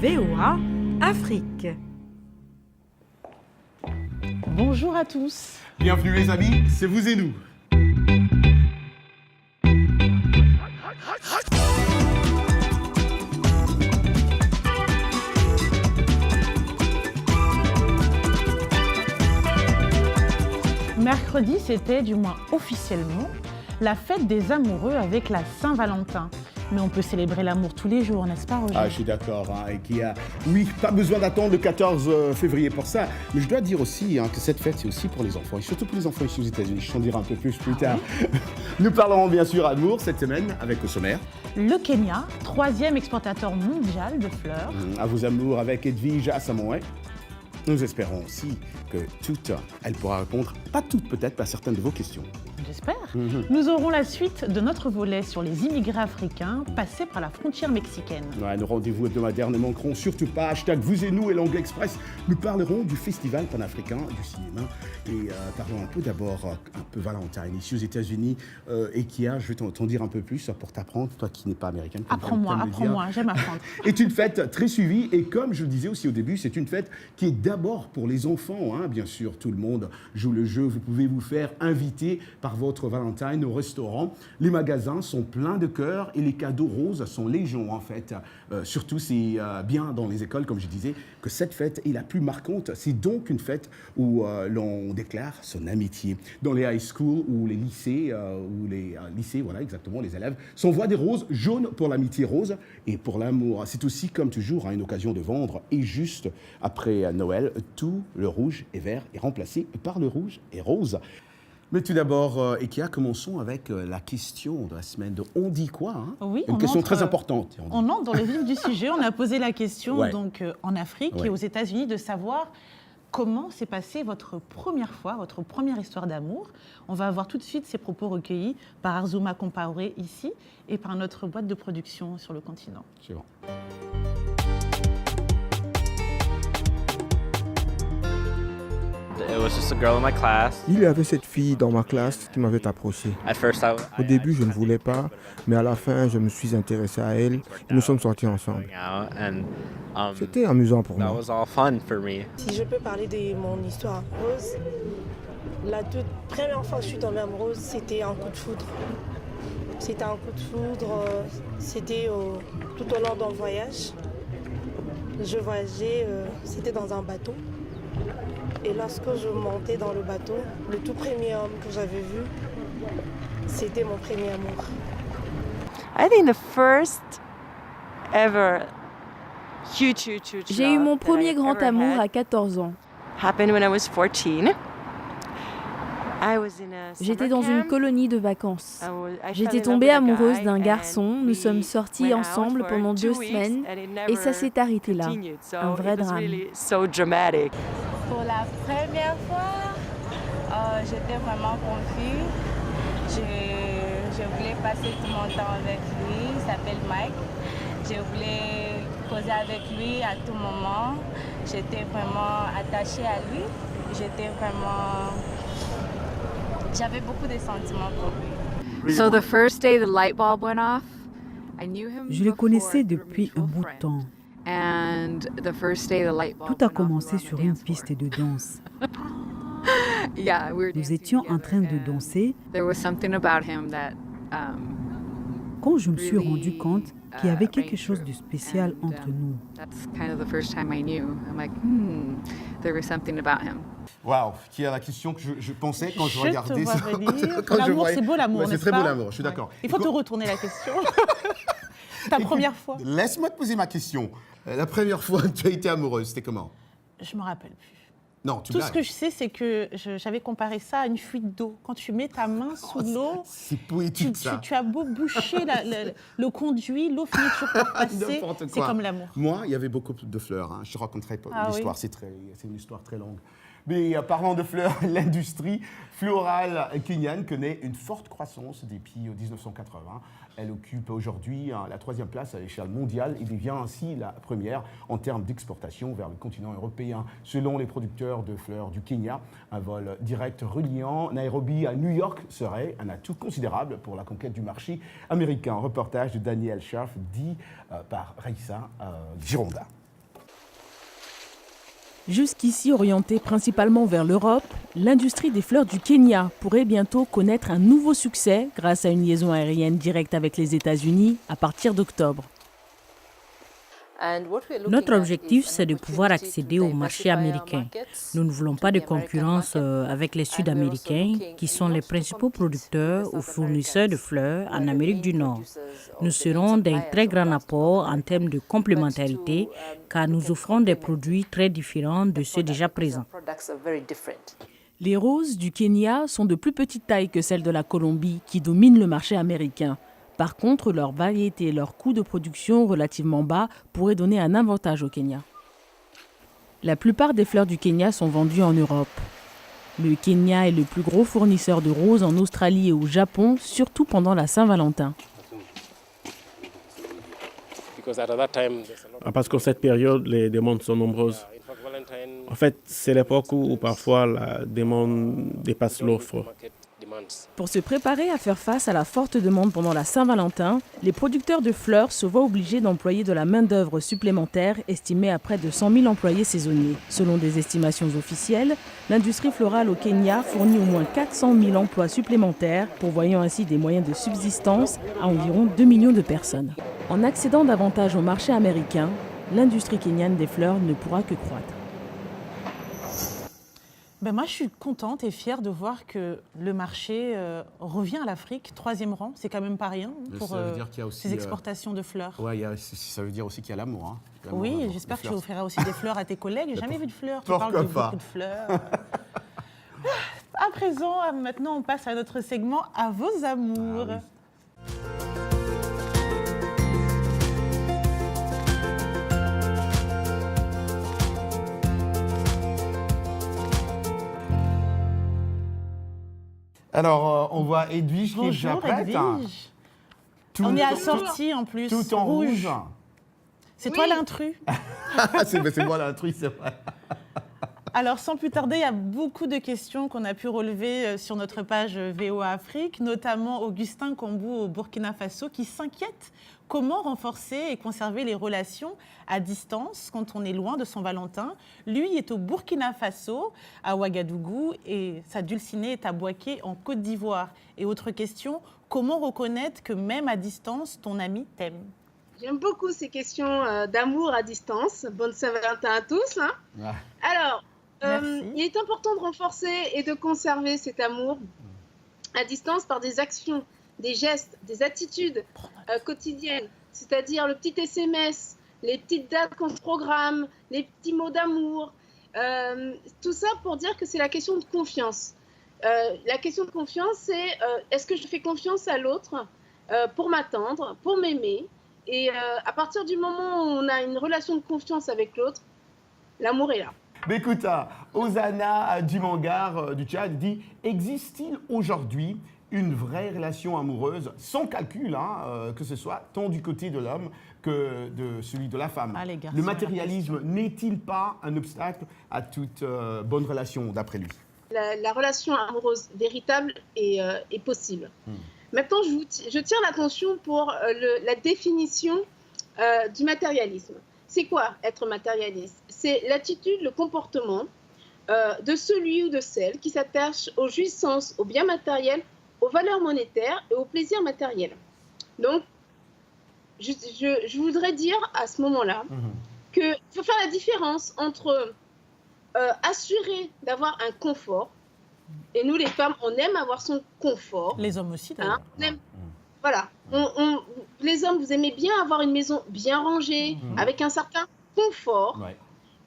VOA Afrique. Bonjour à tous. Bienvenue les amis, c'est vous et nous. Mercredi, c'était, du moins officiellement, la fête des amoureux avec la Saint-Valentin. Mais on peut célébrer l'amour tous les jours, n'est-ce pas, Roger? Ah, je suis d'accord. Oui, pas besoin d'attendre le 14 février pour ça. Mais je dois dire aussi que cette fête, c'est aussi pour les enfants. Et surtout pour les enfants ici aux États-Unis. Je t'en dirai un peu plus tard. Oui. Nous parlerons bien sûr amour cette semaine avec au sommaire. Le Kenya, 3e exportateur mondial de fleurs. À vos amours avec Edwige Asamoah. Nous espérons aussi que elle pourra répondre, pas toutes peut-être, mais à certaines de vos questions. J'espère. Nous aurons la suite de notre volet sur les immigrés africains passés par la frontière mexicaine. Ouais, nos rendez-vous hebdomadaires ne manqueront surtout pas. #vous et nous et l'Anglais Express. Nous parlerons du Festival panafricain du cinéma. Et parlons un peu d'abord, un peu Valentine, ici aux États-Unis. Et Kia, je vais t'en dire un peu plus pour t'apprendre, toi qui n'es pas américaine. Apprends-moi, j'aime apprendre. C'est une fête très suivie. Et comme je le disais aussi au début, c'est une fête qui est d'abord pour les enfants. Bien sûr, tout le monde joue le jeu. Vous pouvez vous faire inviter par votre Valentine au restaurant. Les magasins sont pleins de cœur et les cadeaux roses sont légion en fait. Surtout, c'est bien dans les écoles, comme je disais, que cette fête est la plus marquante. C'est donc une fête où l'on déclare son amitié. Dans les high schools ou les lycées, voilà exactement, les élèves s'envoient des roses jaunes pour l'amitié rose et pour l'amour. C'est aussi, comme toujours, une occasion de vendre. Et juste après Noël, tout le rouge et vert est remplacé par le rouge et rose. Mais tout d'abord, Ekia, commençons avec la question de la semaine de On dit quoi Oui, une question très importante. On entre dans le vif du sujet. On a posé la question donc, en Afrique et aux États-Unis de savoir comment s'est passée votre première fois, votre première histoire d'amour. On va avoir tout de suite ces propos recueillis par Arzuma Compaoré ici et par notre boîte de production sur le continent. C'est bon. Il y avait cette fille dans ma classe qui m'avait approché. Au début, je ne voulais pas, mais à la fin, je me suis intéressé à elle et nous sommes sortis ensemble. C'était amusant pour moi. Si je peux parler de mon histoire amoureuse, la toute première fois que je suis tombée amoureuse, c'était un coup de foudre. C'était un coup de foudre, c'était tout au long d'un voyage. Je voyageais, c'était dans un bateau. Et lorsque je montais dans le bateau, le tout premier homme que j'avais vu, c'était mon premier amour. J'ai eu mon premier grand amour à 14 ans. J'étais dans une colonie de vacances. J'étais tombée amoureuse d'un garçon. Nous sommes sortis ensemble pendant 2 semaines et ça s'est arrêté là. Un vrai drame. Pour la première fois, j'étais vraiment confuse. Je voulais passer tout mon temps avec lui. Il s'appelle Mike. Je voulais causer avec lui à tout moment. J'étais vraiment attachée à lui. J'avais beaucoup de sentiments pour lui. Je le connaissais depuis un bout de temps. Tout a commencé sur une piste de danse. Nous étions en train de danser quand je me suis rendu compte qu'il y avait quelque chose de spécial entre nous. Waouh, qui est la question que je pensais quand je regardais ça. L'amour, c'est beau l'amour, c'est très beau l'amour, je suis d'accord. Il faut te retourner la question. Ta première fois. Laisse-moi te poser ma question. La première fois que tu as été amoureuse, c'était comment? Je me rappelle plus. Non, tu Tout ce que je sais, c'est que j'avais comparé ça à une fuite d'eau. Quand tu mets ta main sous l'eau, c'est poétique ça. Tu as beau boucher le conduit, l'eau finit toujours par passer. C'est comme l'amour. Moi, il y avait beaucoup de fleurs. Je te raconterai pas l'histoire, c'est une histoire très longue. Mais parlant de fleurs, l'industrie florale kenyane connaît une forte croissance depuis 1980. Elle occupe aujourd'hui la 3e place à l'échelle mondiale et devient ainsi la première en termes d'exportation vers le continent européen. Selon les producteurs de fleurs du Kenya, un vol direct reliant Nairobi à New York serait un atout considérable pour la conquête du marché américain. Reportage de Daniel Schaff dit par Raissa Gironda. Jusqu'ici orientée principalement vers l'Europe, l'industrie des fleurs du Kenya pourrait bientôt connaître un nouveau succès grâce à une liaison aérienne directe avec les États-Unis à partir d'octobre. Notre objectif, c'est de pouvoir accéder au marché américain. Nous ne voulons pas de concurrence avec les Sud-Américains, qui sont les principaux producteurs ou fournisseurs de fleurs en Amérique du Nord. Nous serons d'un très grand apport en termes de complémentarité, car nous offrons des produits très différents de ceux déjà présents. Les roses du Kenya sont de plus petite taille que celles de la Colombie, qui dominent le marché américain. Par contre, leur variété et leur coût de production relativement bas pourraient donner un avantage au Kenya. La plupart des fleurs du Kenya sont vendues en Europe. Le Kenya est le plus gros fournisseur de roses en Australie et au Japon, surtout pendant la Saint-Valentin. Parce qu'en cette période, les demandes sont nombreuses. En fait, c'est l'époque où parfois la demande dépasse l'offre. Pour se préparer à faire face à la forte demande pendant la Saint-Valentin, les producteurs de fleurs se voient obligés d'employer de la main-d'œuvre supplémentaire, estimée à près de 100 000 employés saisonniers. Selon des estimations officielles, l'industrie florale au Kenya fournit au moins 400 000 emplois supplémentaires, pourvoyant ainsi des moyens de subsistance à environ 2 millions de personnes. En accédant davantage au marché américain, l'industrie kenyane des fleurs ne pourra que croître. Moi, je suis contente et fière de voir que le marché revient à l'Afrique. 3e rang, c'est quand même pas rien pour ces exportations de fleurs. Oui, ça veut dire aussi qu'il y a l'amour. Oui, j'espère que tu offriras aussi des fleurs à tes collègues. J'ai jamais vu de fleurs. Tu parles de beaucoup de fleurs. À présent, maintenant, on passe à notre segment « À vos amours ». Alors, on voit Edwige qui est déjà prête. Edwige. On est assortis en plus. Tout en rouge. C'est toi l'intrus. C'est moi l'intrus, c'est vrai. Alors, sans plus tarder, il y a beaucoup de questions qu'on a pu relever sur notre page VOA Afrique, notamment Augustin Kambou au Burkina Faso qui s'inquiète comment renforcer et conserver les relations à distance quand on est loin de son Valentin. Lui est au Burkina Faso, à Ouagadougou, et sa dulcinée est à Bouaké, en Côte d'Ivoire. Et autre question, comment reconnaître que même à distance, ton ami t'aime ? J'aime beaucoup ces questions d'amour à distance. Bonne Saint-Valentin à tous. Alors, il est important de renforcer et de conserver cet amour à distance par des actions, des gestes, des attitudes quotidiennes, c'est-à-dire le petit SMS, les petites dates qu'on se programme, les petits mots d'amour, tout ça pour dire que c'est la question de confiance. La question de confiance, c'est est-ce que je fais confiance à l'autre pour m'attendre, pour m'aimer, et à partir du moment où on a une relation de confiance avec l'autre, l'amour est là. Mais écoute, Osana Dumangar du Tchad dit « Existe-t-il aujourd'hui une vraie relation amoureuse sans calcul, que ce soit tant du côté de l'homme que de celui de la femme. Le matérialisme n'est-il pas un obstacle à toute bonne relation, d'après lui ? La relation amoureuse véritable est possible. Maintenant, je tiens l'attention pour la définition du matérialisme. C'est quoi être matérialiste ? C'est l'attitude, le comportement de celui ou de celle qui s'attache aux jouissances, aux biens matériels, aux valeurs monétaires et aux plaisirs matériels. Donc, je voudrais dire à ce moment-là qu'il faut faire la différence entre assurer d'avoir un confort, et nous les femmes, on aime avoir son confort. Les hommes aussi, d'ailleurs. Voilà. Les hommes, vous aimez bien avoir une maison bien rangée, avec un certain confort. Ouais.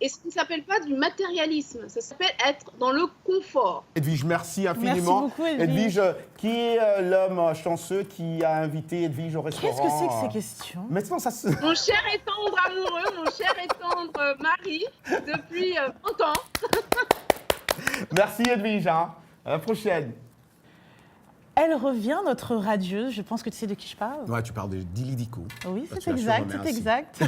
Et ce qui ne s'appelle pas du matérialisme, ça s'appelle être dans le confort. Edwige, merci infiniment. Merci beaucoup, Edwige. Edwige, qui est l'homme chanceux qui a invité Edwige au restaurant ? Qu'est-ce que c'est que ces questions ? Maintenant, Mon cher et tendre amoureux, mon cher et tendre mari, depuis 30 ans. Merci Edwige, à la prochaine. Elle revient, notre radieuse. Je pense que tu sais de qui je parle. Ouais, tu parles de Dili Diko. Oui, c'est exact, c'est exact.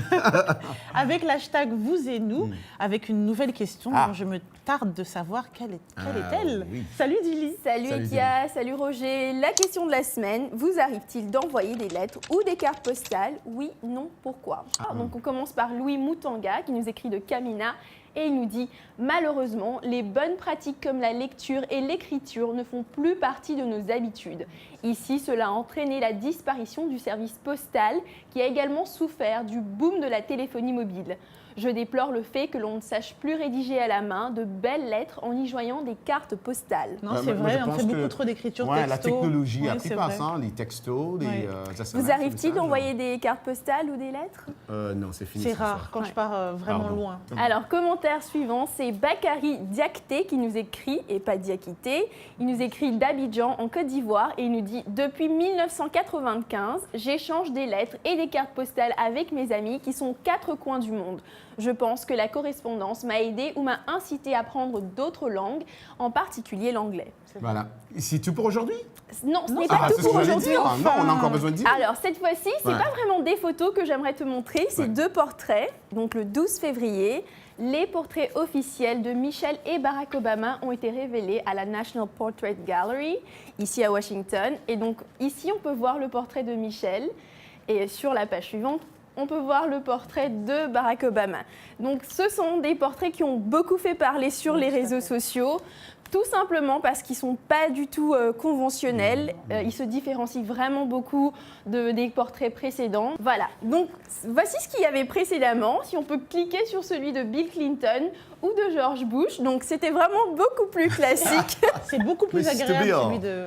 Avec l'hashtag Vous et Nous, avec une nouvelle question dont je me tarde de savoir quelle est-elle. Oui. Salut Dili. Salut Etia, salut Roger. La question de la semaine, vous arrive-t-il d'envoyer des lettres ou des cartes postales? Oui, non, pourquoi? Donc on commence par Louis Moutanga qui nous écrit de Kamina. Et il nous dit « Malheureusement, les bonnes pratiques comme la lecture et l'écriture ne font plus partie de nos habitudes. Ici, cela a entraîné la disparition du service postal qui a également souffert du boom de la téléphonie mobile. Je déplore le fait que l'on ne sache plus rédiger à la main de belles lettres en y joignant des cartes postales. » Non, c'est vrai, on fait beaucoup trop d'écriture texto. La technologie a pris place, les textos, des SMS. Vous arrive-t-il d'envoyer des cartes postales ou des lettres? Non, c'est fini. C'est rare quand je pars vraiment loin. Alors, commentaire suivant, c'est Bakary Diakité qui nous écrit, et pas Diakité, il nous écrit d'Abidjan en Côte d'Ivoire et il nous dit « Depuis 1995, j'échange des lettres et des cartes postales avec mes amis qui sont aux 4 coins du monde. Je pense que la correspondance m'a aidé ou m'a incité à apprendre d'autres langues, en particulier l'anglais. » Voilà. C'est tout pour aujourd'hui? Non, ce n'est pas tout pour aujourd'hui. Non, on a encore besoin de dire. Alors, cette fois-ci, ce n'est pas vraiment des photos que j'aimerais te montrer, c'est 2 portraits. Donc, le 12 février, les portraits officiels de Michelle et Barack Obama ont été révélés à la National Portrait Gallery, ici à Washington. Et donc, ici, on peut voir le portrait de Michelle. Et sur la page suivante, on peut voir le portrait de Barack Obama. Donc, ce sont des portraits qui ont beaucoup fait parler sur les réseaux sociaux, tout simplement parce qu'ils ne sont pas du tout conventionnels. Ils se différencient vraiment beaucoup des portraits précédents. Voilà, donc voici ce qu'il y avait précédemment. Si on peut cliquer sur celui de Bill Clinton ou de George Bush. Donc, c'était vraiment beaucoup plus classique. C'est beaucoup plus agréable celui de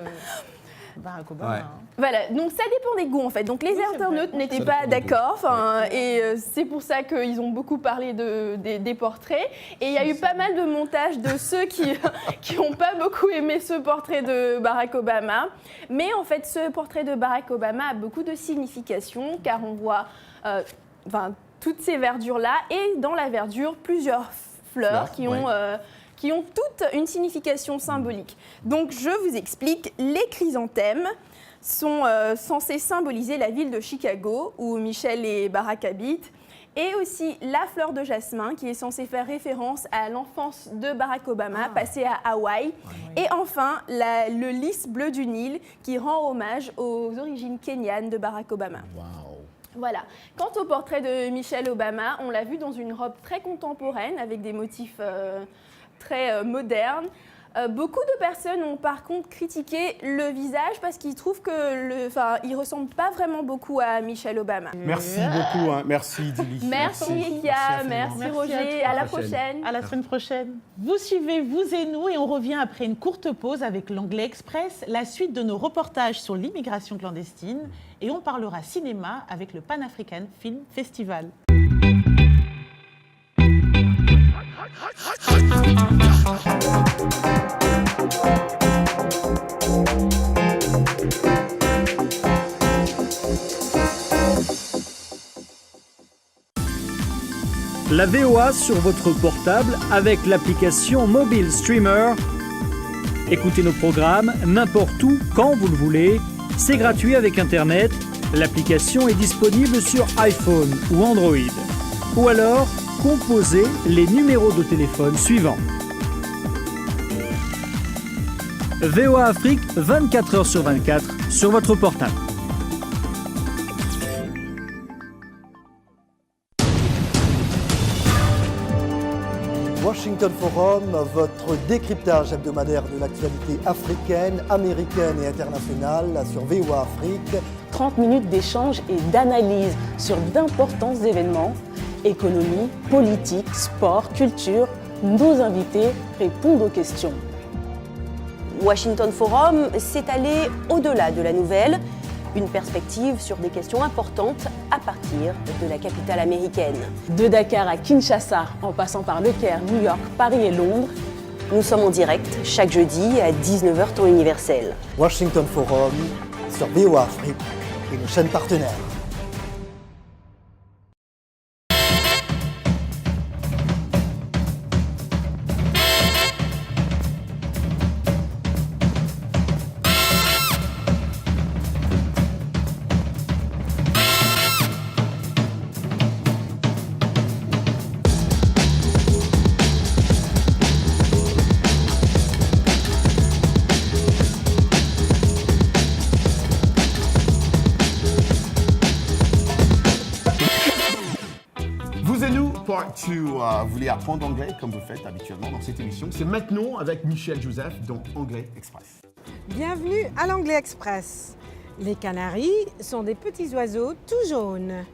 Barack Obama. Ouais. Voilà, donc ça dépend des goûts en fait. Donc les internautes n'étaient pas d'accord, et c'est pour ça qu'ils ont beaucoup parlé des portraits. Et il y a eu pas mal de montages de ceux qui n'ont pas beaucoup aimé ce portrait de Barack Obama. Mais en fait, ce portrait de Barack Obama a beaucoup de signification, car on voit toutes ces verdures-là, et dans la verdure, plusieurs fleurs qui ont toutes une signification symbolique. Donc, je vous explique. Les chrysanthèmes sont censés symboliser la ville de Chicago, où Michelle et Barack habitent, et aussi la fleur de jasmin, qui est censée faire référence à l'enfance de Barack Obama, passée à Hawaï. Et enfin, le lys bleu du Nil, qui rend hommage aux origines kenyanes de Barack Obama. Wow. Voilà. Quant au portrait de Michelle Obama, on l'a vu dans une robe très contemporaine, avec des motifs très moderne. Beaucoup de personnes ont par contre critiqué le visage parce qu'ils trouvent qu'il ressemble pas vraiment beaucoup à Michelle Obama. Merci beaucoup, merci Dili. Merci Elia, merci Roger, à la prochaine. À la semaine prochaine. Vous suivez Vous et Nous et on revient après une courte pause avec l'Anglais Express, la suite de nos reportages sur l'immigration clandestine et on parlera cinéma avec le Pan African Film Festival. La VOA sur votre portable avec l'application Mobile Streamer. Écoutez nos programmes n'importe où, quand vous le voulez. C'est gratuit avec Internet. L'application est disponible sur iPhone ou Android. Ou alors, composez les numéros de téléphone suivants. VOA Afrique, 24 heures sur 24, sur votre portable. Washington Forum, votre décryptage hebdomadaire de l'actualité africaine, américaine et internationale sur VOA Afrique. 30 minutes d'échange et d'analyse sur d'importants événements, économie, politique, sport, culture. Nos invités répondent aux questions. Washington Forum, c'est aller au-delà de la nouvelle, une perspective sur des questions importantes à partir de la capitale américaine. De Dakar à Kinshasa, en passant par Le Caire, New York, Paris et Londres, nous sommes en direct chaque jeudi à 19h temps universel. Washington Forum sur VOA Afrique et nos chaînes partenaires. part 2. Vous voulez apprendre anglais comme vous faites habituellement dans cette émission. C'est maintenant avec Michel Joseph dans Anglais Express. Bienvenue à l'Anglais Express. Les canaris sont des petits oiseaux tout jaunes.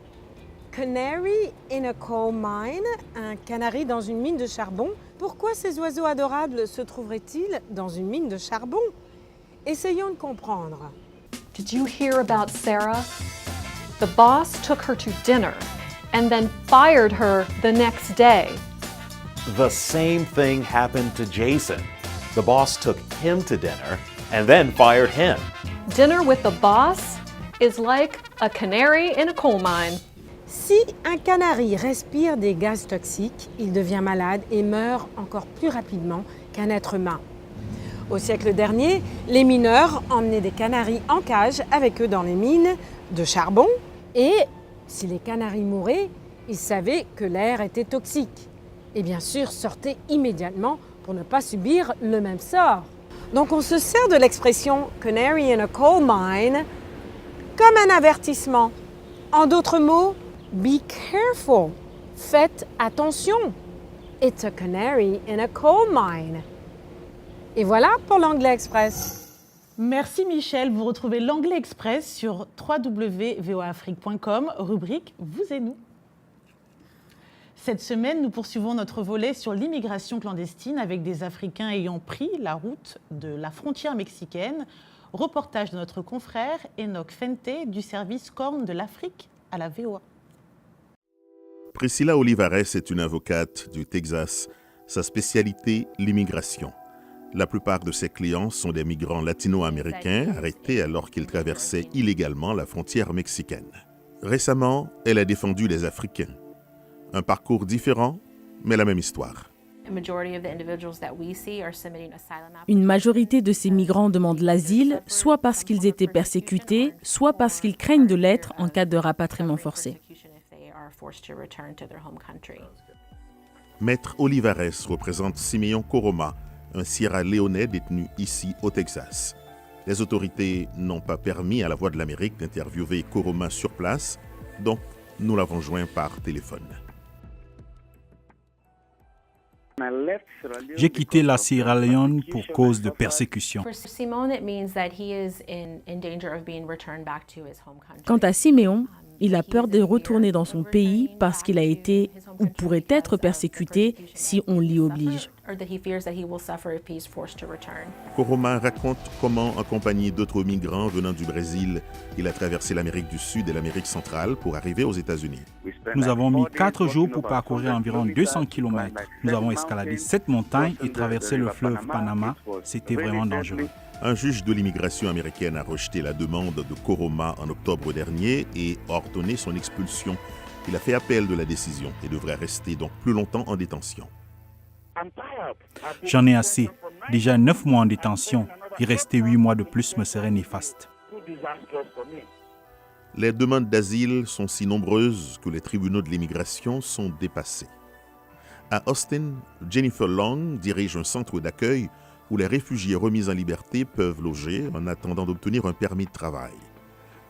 Canary in a coal mine, un canari dans une mine de charbon. Pourquoi ces oiseaux adorables se trouveraient-ils dans une mine de charbon? Essayons de comprendre. Did you hear about Sarah? The boss took her to dinner and then fired her the next day. The same thing happened to Jason. The boss took him to dinner and then fired him. Dinner with the boss is like a canary in a coal mine. Si un canari respire des gaz toxiques, il devient malade et meurt encore plus rapidement qu'un être humain. Au siècle dernier, les mineurs emmenaient des canaris en cage avec eux dans les mines de charbon et si les canaris mouraient, ils savaient que l'air était toxique et bien sûr sortaient immédiatement pour ne pas subir le même sort. Donc on se sert de l'expression « canary in a coal mine » comme un avertissement. En d'autres mots, « be careful », faites attention. « It's a canary in a coal mine ». Et voilà pour l'Anglais Express. Merci Michel, vous retrouvez l'Anglais Express sur www.voaafrique.com, rubrique « Vous et nous ». Cette semaine, nous poursuivons notre volet sur l'immigration clandestine avec des Africains ayant pris la route de la frontière mexicaine. Reportage de notre confrère Enoch Fente du service Corne de l'Afrique à la VOA. Priscilla Olivares est une avocate du Texas. Sa spécialité, l'immigration. La plupart de ses clients sont des migrants latino-américains arrêtés alors qu'ils traversaient illégalement la frontière mexicaine. Récemment, elle a défendu les Africains. Un parcours différent, mais la même histoire. Une majorité de ces migrants demandent l'asile, soit parce qu'ils étaient persécutés, soit parce qu'ils craignent de l'être en cas de rapatriement forcé. Maître Olivares représente Simeon Koroma, un Sierra-Léonais détenu ici au Texas. Les autorités n'ont pas permis à la Voix de l'Amérique d'interviewer Koroma sur place, donc nous l'avons joint par téléphone. J'ai quitté la Sierra Leone pour cause de persécution. Quant à Siméon, il a peur de retourner dans son pays parce qu'il a été ou pourrait être persécuté si on l'y oblige. Koroma raconte comment, accompagné d'autres migrants venant du Brésil, il a traversé l'Amérique du Sud et l'Amérique centrale pour arriver aux États-Unis. Nous avons mis 4 jours pour parcourir environ 200 km. Nous avons escaladé 7 montagnes et traversé le fleuve Panama. C'était vraiment dangereux. Un juge de l'immigration américaine a rejeté la demande de Koroma en octobre dernier et ordonné son expulsion. Il a fait appel de la décision et devrait rester donc plus longtemps en détention. J'en ai assez. Déjà 9 mois en détention. Y rester 8 mois de plus me serait néfaste. Les demandes d'asile sont si nombreuses que les tribunaux de l'immigration sont dépassés. À Austin, Jennifer Long dirige un centre d'accueil où les réfugiés remis en liberté peuvent loger en attendant d'obtenir un permis de travail.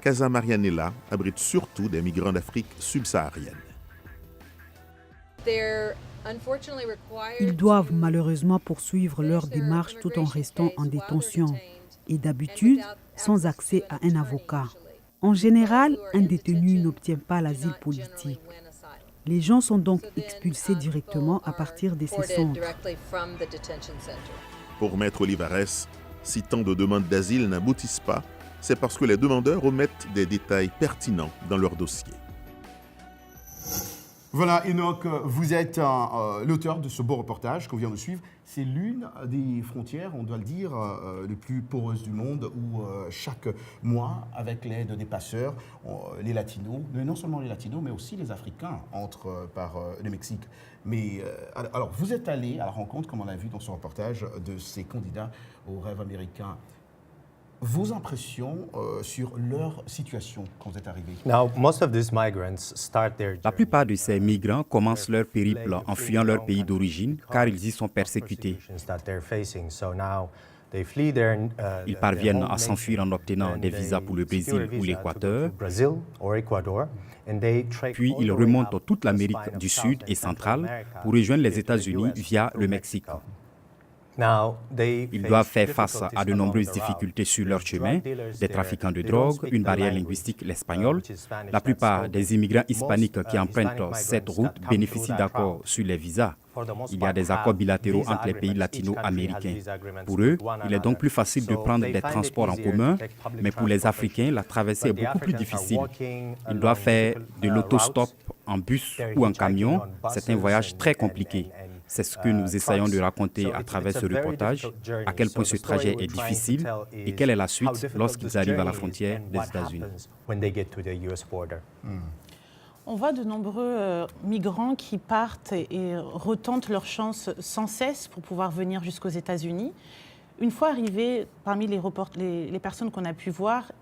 Casa Marianella abrite surtout des migrants d'Afrique subsaharienne. Ils doivent malheureusement poursuivre leur démarche tout en restant en détention et d'habitude sans accès à un avocat. En général, un détenu n'obtient pas l'asile politique. Les gens sont donc expulsés directement à partir de ces centres. Pour Maître Olivares, si tant de demandes d'asile n'aboutissent pas, c'est parce que les demandeurs omettent des détails pertinents dans leur dossier. Voilà, Enoch, vous êtes l'auteur de ce beau reportage qu'on vient de suivre. C'est l'une des frontières, on doit le dire, les plus poreuses du monde, où chaque mois, avec l'aide des passeurs, les Latinos, mais non seulement les Latinos, mais aussi les Africains entrent par le Mexique. Mais alors, vous êtes allé à la rencontre, comme on l'a vu dans ce reportage, de ces candidats au rêve américain. Vos impressions sur leur situation quand vous êtes arrivé? La plupart de ces migrants commencent leur périple en fuyant leur pays d'origine car ils y sont persécutés. Ils parviennent à s'enfuir en obtenant des visas pour le Brésil ou l'Équateur. Puis ils remontent toute l'Amérique du Sud et centrale pour rejoindre les États-Unis via le Mexique. Ils doivent faire face à de nombreuses difficultés sur leur chemin, des trafiquants de drogue, une barrière linguistique, l'espagnol. La plupart des immigrants hispaniques qui empruntent cette route bénéficient d'accords sur les visas. Il y a des accords bilatéraux entre les pays latino-américains. Pour eux, il est donc plus facile de prendre des transports en commun, mais pour les Africains, la traversée est beaucoup plus difficile. Ils doivent faire de l'autostop en bus ou en camion. C'est un voyage très compliqué. C'est ce que nous essayons de raconter à travers ce reportage, à quel point ce trajet est difficile et quelle est la suite lorsqu'ils arrivent à la frontière des États-Unis. On voit de nombreux migrants qui partent et retentent leur chance sans cesse pour pouvoir venir jusqu'aux États-Unis. Une fois arrivés parmi les personnes qu'on a pu voir,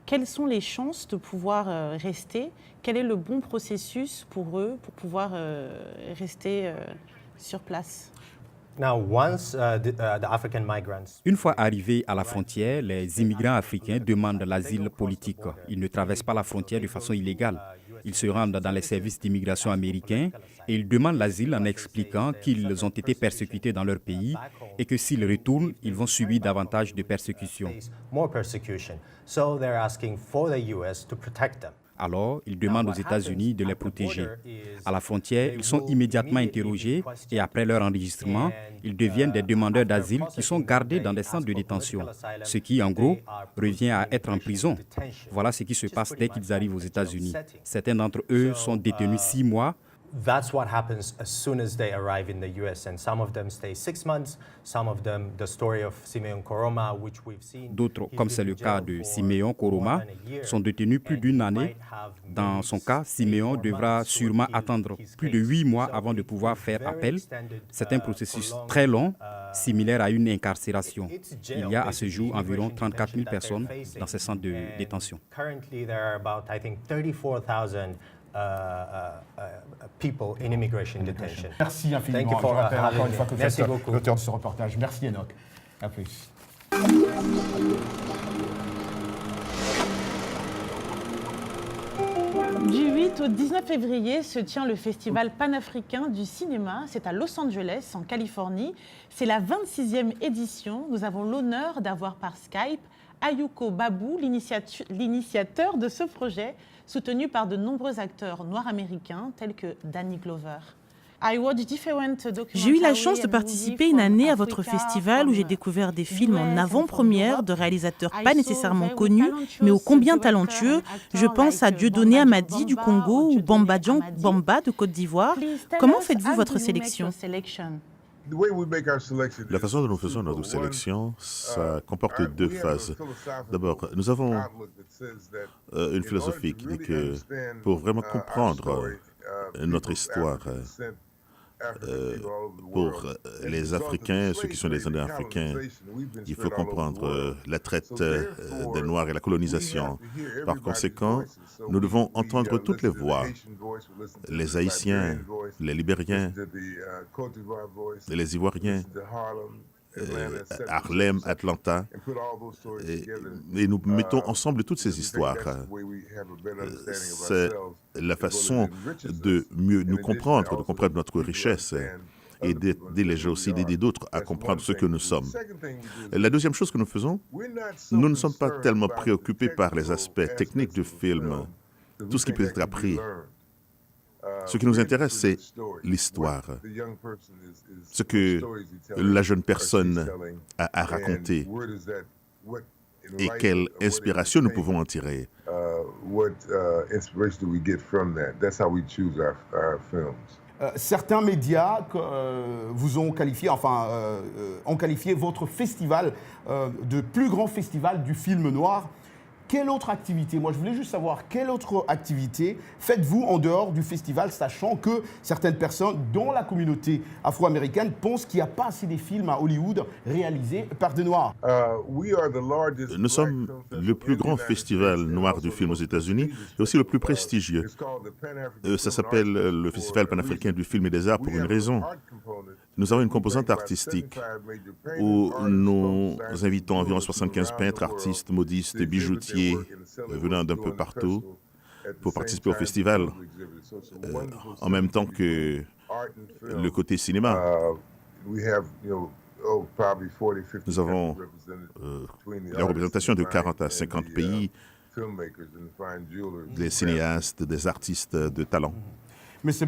quelles sont les chances de pouvoir rester? Quel est le bon processus pour eux pour pouvoir rester sur place? Une fois arrivés à la frontière, les immigrants africains demandent l'asile politique. Ils ne traversent pas la frontière de façon illégale. Ils se rendent dans les services d'immigration américains et ils demandent l'asile en expliquant qu'ils ont été persécutés dans leur pays et que s'ils retournent, ils vont subir davantage de persécutions. Alors, ils demandent aux États-Unis de les protéger. À la frontière, ils sont immédiatement interrogés et après leur enregistrement, ils deviennent des demandeurs d'asile qui sont gardés dans des centres de détention, ce qui, en gros, revient à être en prison. Voilà ce qui se passe dès qu'ils arrivent aux États-Unis. Certains d'entre eux sont détenus 6 mois. That's what happens as soon as they arrive in the US, and some of them stay 6 months, some of them, the story of Simeon Koroma, which we've seen. D'autres, comme c'est le cas de Simeon Koroma, sont détenus plus d'une année. Dans son cas, Simeon devra sûrement attendre plus de 8 mois avant de pouvoir faire appel. C'est un processus très long, similaire à une incarcération. Il y a à ce jour environ 34 000 personnes dans ces centres de détention. Currently, there are about, I think, 34,000 people in immigration detention. Merci infiniment. Je rappelle encore une fois que vous êtes l'auteur de ce reportage. Merci Enoch. À plus. Du 8 au 19 février se tient le Festival panafricain du cinéma. C'est à Los Angeles, en Californie. C'est la 26e édition. Nous avons l'honneur d'avoir par Skype Ayuko Babou, l'initiateur de ce projet, soutenu par de nombreux acteurs noirs américains tels que Danny Glover. J'ai eu la chance de participer une année à votre festival où j'ai découvert des films en avant-première de réalisateurs pas nécessairement connus, mais ô combien talentueux. Je pense à Dieudonné Amadi du Congo ou Bamba Diong Bamba de Côte d'Ivoire. Comment faites-vous votre sélection ? La façon dont nous faisons notre sélection, ça comporte 2 phases. D'abord, nous avons une philosophie qui dit que pour vraiment comprendre notre histoire, pour les Africains, ceux qui sont des Indiens africains, il faut comprendre la traite des Noirs et la colonisation. Par conséquent, nous devons entendre toutes les voix, les Haïtiens, les Libériens, les Ivoiriens, Harlem, Atlanta, et nous mettons ensemble toutes ces histoires. C'est la façon de mieux nous comprendre, de comprendre notre richesse et d'aider les gens aussi, d'aider d'autres à comprendre ce que nous sommes. La deuxième chose que nous faisons, nous ne sommes pas tellement préoccupés par les aspects techniques du film, tout ce qui peut être appris. Ce qui nous intéresse, c'est l'histoire, ce que la jeune personne a à raconter et quelle inspiration nous pouvons en tirer. Certains médias vous ont qualifié, ont qualifié votre festival de plus grand festival du film noir. quelle autre activité, moi je voulais juste savoir, quelle autre activité faites-vous en dehors du festival, sachant que certaines personnes, dont la communauté afro-américaine, pensent qu'il n'y a pas assez de films à Hollywood réalisés par des Noirs? Nous sommes le plus grand festival noir du film aux États-Unis et aussi le plus prestigieux. Ça s'appelle le Festival panafricain du film et des arts pour une raison. Nous avons une composante artistique où nous invitons environ 75 peintres, artistes, modistes et bijoutiers venant d'un peu partout pour participer au festival, en même temps que le côté cinéma. Nous avons la représentation de 40 à 50 pays, des cinéastes, des artistes de talent. Merci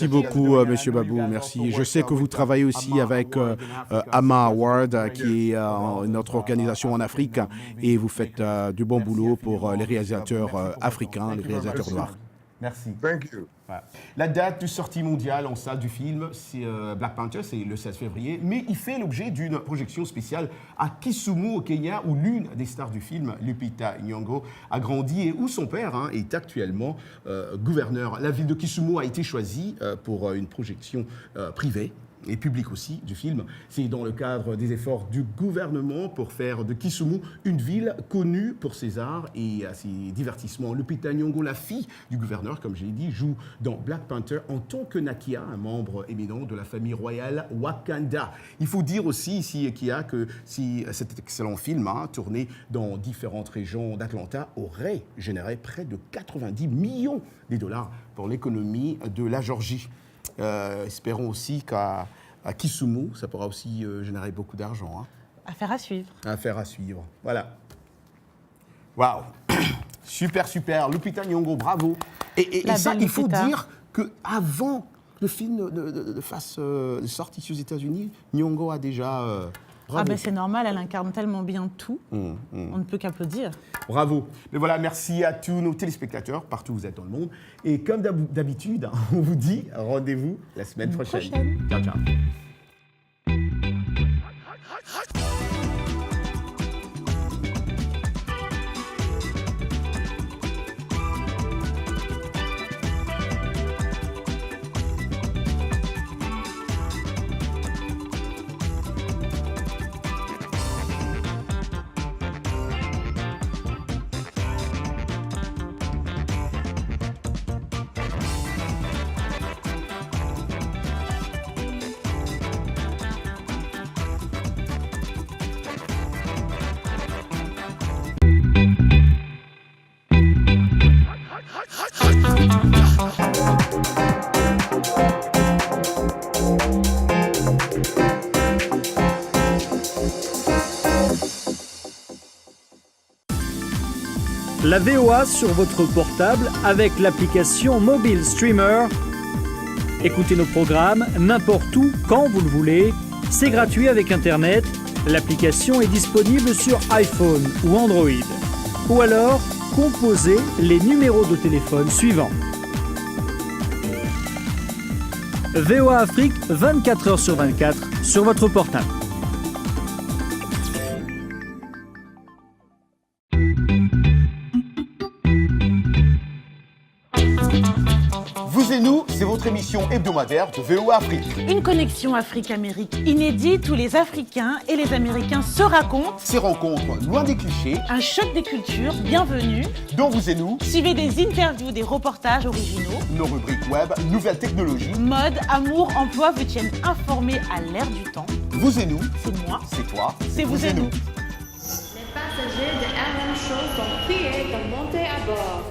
beaucoup, Monsieur Babou. Merci. Je sais que vous travaillez aussi avec AMA Award, qui est notre organisation en Afrique, et vous faites du bon boulot pour les réalisateurs africains, les réalisateurs noirs. Merci. La date de sortie mondiale en salle du film, c'est Black Panther, c'est le 16 février, mais il fait l'objet d'une projection spéciale à Kisumu, au Kenya, où l'une des stars du film, Lupita Nyong'o, a grandi et où son père est actuellement gouverneur. La ville de Kisumu a été choisie pour une projection privée et public aussi du film. C'est dans le cadre des efforts du gouvernement pour faire de Kisumu une ville connue pour ses arts et ses divertissements. Lupita Nyong'o, la fille du gouverneur, comme je l'ai dit, joue dans Black Panther en tant que Nakia, un membre éminent de la famille royale Wakanda. Il faut dire aussi ici, Kia, que si cet excellent film, tourné dans différentes régions d'Atlanta, aurait généré près de 90 millions de dollars pour l'économie de la Géorgie. Espérons aussi qu'à Kisumu, ça pourra aussi générer beaucoup d'argent. Affaire à suivre. Affaire à suivre, voilà. Waouh. Super, super. Lupita Nyong'o, bravo. Et ça, il faut dire qu'avant le film fasse sortie aux États-Unis, Nyong'o a déjà... ben c'est normal, elle incarne tellement bien tout, on ne peut qu'applaudir. Bravo. Mais voilà, merci à tous nos téléspectateurs, partout où vous êtes dans le monde. Et comme d'habitude, on vous dit rendez-vous la semaine prochaine. Ciao, ciao. La VOA sur votre portable avec l'application Mobile Streamer. Écoutez nos programmes n'importe où, quand vous le voulez. C'est gratuit avec Internet. L'application est disponible sur iPhone ou Android. Ou alors, composez les numéros de téléphone suivants. VOA Afrique, 24 heures sur 24 sur votre portable. Vous et nous, c'est votre émission hebdomadaire de VOA Afrique. Une connexion Afrique-Amérique inédite où les Africains et les Américains se racontent. Ces rencontres loin des clichés. Un choc des cultures, bienvenue. Dans Vous et nous. Suivez des interviews, des reportages originaux. Nos rubriques web, nouvelles technologies. Mode, amour, emploi vous tiennent informés à l'ère du temps. Vous et nous. C'est moi. C'est toi. C'est vous et nous. Les passagers de RM Show sont priés de monter à bord.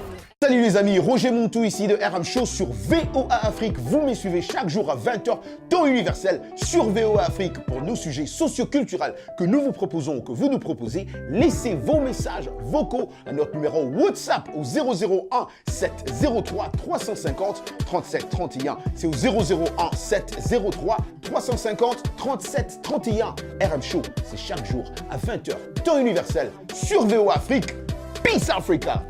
Salut les amis, Roger Montou ici de RM Show sur VOA Afrique. Vous me suivez chaque jour à 20h, temps universel sur VOA Afrique pour nos sujets socio-culturels que nous vous proposons ou que vous nous proposez. Laissez vos messages vocaux à notre numéro WhatsApp au 001 703 350 37 31. C'est au 001 703 350 37 31. RM Show, c'est chaque jour à 20h, temps universel sur VOA Afrique. Peace Africa!